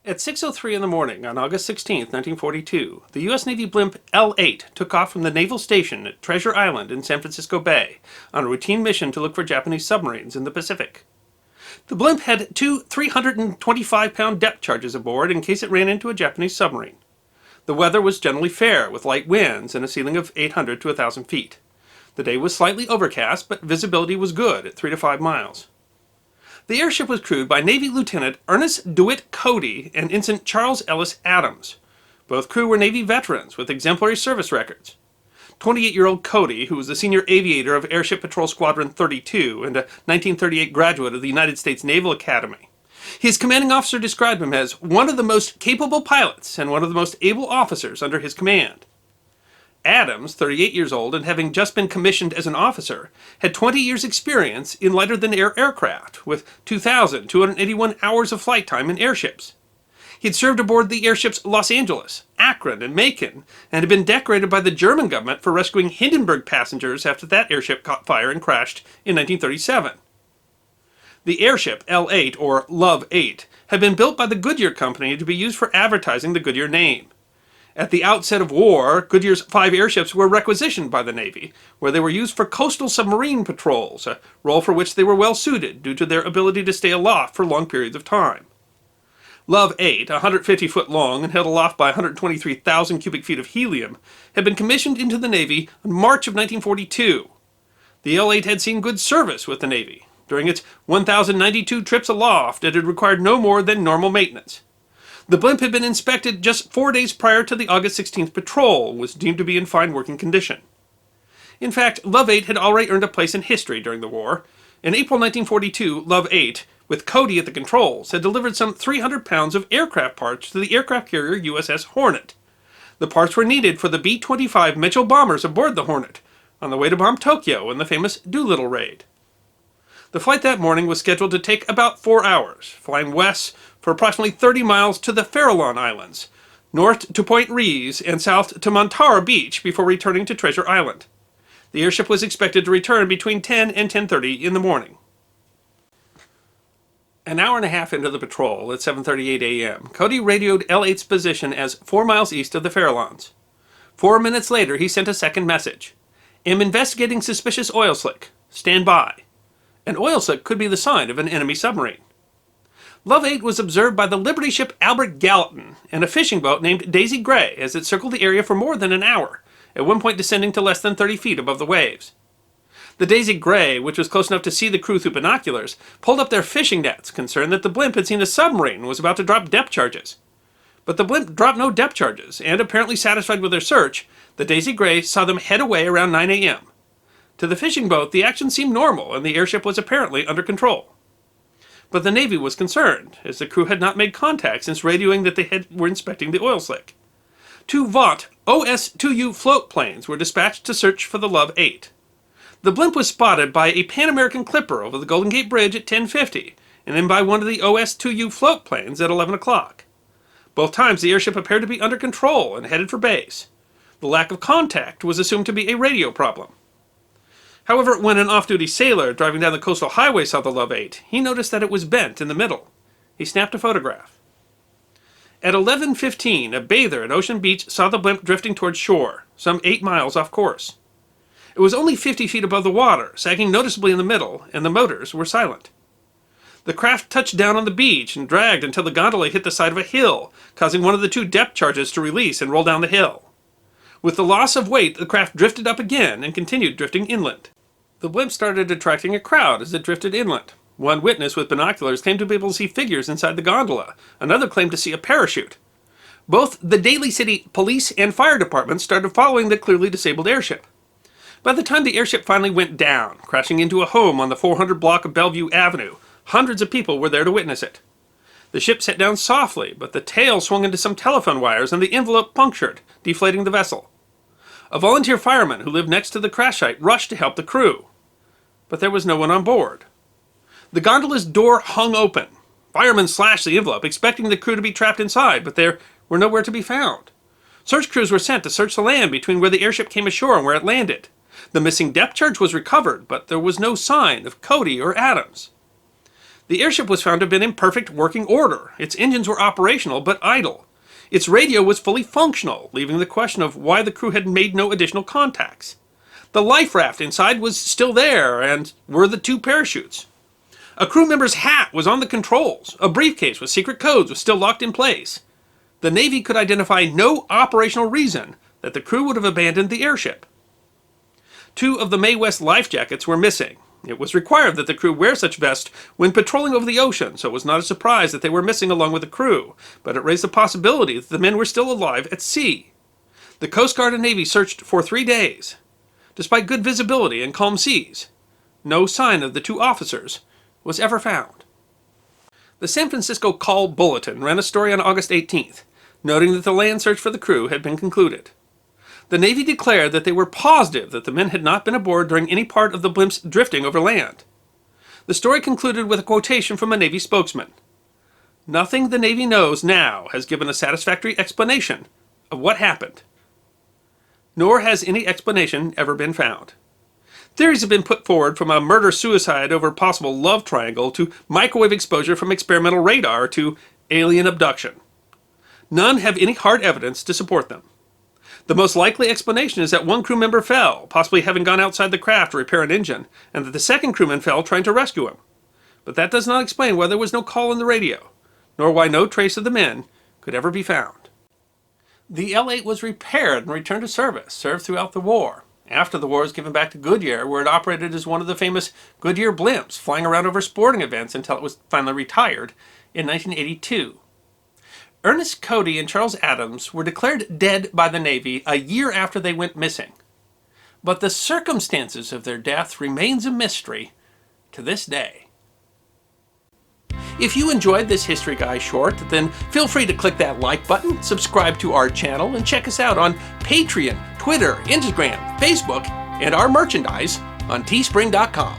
At 6:03 in the morning on August 16, 1942, the U.S. Navy blimp L-8 took off from the naval station at Treasure Island in San Francisco Bay on a routine mission to look for Japanese submarines in the Pacific. The blimp had two 325-pound depth charges aboard in case it ran into a Japanese submarine. The weather was generally fair, with light winds and a ceiling of 800 to 1,000 feet. The day was slightly overcast, but visibility was good at 3 to 5 miles. The airship was crewed by Navy Lieutenant Ernest DeWitt Cody and Ensign Charles Ellis Adams. Both crew were Navy veterans with exemplary service records. 28-year-old Cody, who was the senior aviator of Airship Patrol Squadron 32 and a 1938 graduate of the United States Naval Academy. His commanding officer described him as one of the most capable pilots and one of the most able officers under his command. Adams, 38 years old and having just been commissioned as an officer, had 20 years' experience in lighter-than-air aircraft, with 2,281 hours of flight time in airships. He had served aboard the airships Los Angeles, Akron, and Macon, and had been decorated by the German government for rescuing Hindenburg passengers after that airship caught fire and crashed in 1937. The airship, L-8, or Love 8, had been built by the Goodyear Company to be used for advertising the Goodyear name. At the outset of war, Goodyear's 5 airships were requisitioned by the Navy, where they were used for coastal submarine patrols, a role for which they were well suited due to their ability to stay aloft for long periods of time. Love 8, 150 foot long and held aloft by 123,000 cubic feet of helium, had been commissioned into the Navy in March of 1942. The L-8 had seen good service with the Navy. During its 1,092 trips aloft, it had required no more than normal maintenance. The blimp had been inspected just 4 days prior to the August 16th patrol and was deemed to be in fine working condition. In fact, Love 8 had already earned a place in history during the war. In April 1942, Love 8, with Cody at the controls, had delivered some 300 pounds of aircraft parts to the aircraft carrier USS Hornet. The parts were needed for the B-25 Mitchell bombers aboard the Hornet, on the way to bomb Tokyo in the famous Doolittle raid. The flight that morning was scheduled to take about 4 hours, flying west for approximately 30 miles to the Farallon Islands, north to Point Reyes, and south to Montara Beach before returning to Treasure Island. The airship was expected to return between 10 and 10:30 in the morning. An hour and a half into the patrol, at 7:38 a.m., Cody radioed L-8's position as 4 miles east of the Farallons. 4 minutes later, he sent a second message. "Am investigating suspicious oil slick. Stand by." An oil slick could be the sign of an enemy submarine. Love 8 was observed by the Liberty ship Albert Gallatin and a fishing boat named Daisy Gray as it circled the area for more than an hour, at one point descending to less than 30 feet above the waves. The Daisy Gray, which was close enough to see the crew through binoculars, pulled up their fishing nets, concerned that the blimp had seen a submarine and was about to drop depth charges. But the blimp dropped no depth charges, and apparently satisfied with their search, the Daisy Gray saw them head away around 9 a.m. To the fishing boat, the action seemed normal, and the airship was apparently under control. But the Navy was concerned, as the crew had not made contact since radioing that they were inspecting the oil slick. 2 Vought OS-2U float planes were dispatched to search for the Love 8. The blimp was spotted by a Pan American Clipper over the Golden Gate Bridge at 10:50, and then by one of the OS-2U float planes at 11 o'clock. Both times the airship appeared to be under control and headed for base. The lack of contact was assumed to be a radio problem. However, when an off-duty sailor driving down the coastal highway saw the Love 8, he noticed that it was bent in the middle. He snapped a photograph. At 11:15, a bather at Ocean Beach saw the blimp drifting towards shore, some 8 miles off course. It was only 50 feet above the water, sagging noticeably in the middle, and the motors were silent. The craft touched down on the beach and dragged until the gondola hit the side of a hill, causing one of the 2 depth charges to release and roll down the hill. With the loss of weight, the craft drifted up again and continued drifting inland. The blimp started attracting a crowd as it drifted inland. One witness with binoculars claimed to be able to see figures inside the gondola. Another claimed to see a parachute. Both the Daly City police and fire departments started following the clearly disabled airship. By the time the airship finally went down, crashing into a home on the 400 block of Bellevue Avenue, hundreds of people were there to witness it. The ship set down softly, but the tail swung into some telephone wires and the envelope punctured, deflating the vessel. A volunteer fireman who lived next to the crash site rushed to help the crew. But there was no one on board. The gondola's door hung open. Firemen slashed the envelope, expecting the crew to be trapped inside, but they were nowhere to be found. Search crews were sent to search the land between where the airship came ashore and where it landed. The missing depth charge was recovered, but there was no sign of Cody or Adams. The airship was found to have been in perfect working order. Its engines were operational but idle. Its radio was fully functional, leaving the question of why the crew had made no additional contacts. The life raft inside was still there, and were the 2 parachutes. A crew member's hat was on the controls. A briefcase with secret codes was still locked in place. The Navy could identify no operational reason that the crew would have abandoned the airship. 2 of the Mae West life jackets were missing. It was required that the crew wear such vests when patrolling over the ocean, so it was not a surprise that they were missing along with the crew, but it raised the possibility that the men were still alive at sea. The Coast Guard and Navy searched for 3 days. Despite good visibility and calm seas, no sign of the 2 officers was ever found. The San Francisco Call Bulletin ran a story on August 18th, noting that the land search for the crew had been concluded. The Navy declared that they were positive that the men had not been aboard during any part of the Blimp's drifting over land. The story concluded with a quotation from a Navy spokesman. "Nothing the Navy knows now has given a satisfactory explanation of what happened. Nor has any explanation ever been found. Theories have been put forward from a murder-suicide over possible love triangle to microwave exposure from experimental radar to alien abduction. None have any hard evidence to support them. The most likely explanation is that one crew member fell, possibly having gone outside the craft to repair an engine, and that the second crewman fell trying to rescue him. But that does not explain why there was no call on the radio, nor why no trace of the men could ever be found." The L-8 was repaired and returned to service, served throughout the war. After the war, it was given back to Goodyear, where it operated as one of the famous Goodyear Blimps, flying around over sporting events until it was finally retired in 1982. Ernest Cody and Charles Adams were declared dead by the Navy a year after they went missing. But the circumstances of their death remains a mystery to this day. If you enjoyed this History Guy short, then feel free to click that like button, subscribe to our channel, and check us out on Patreon, Twitter, Instagram, Facebook, and our merchandise on teespring.com.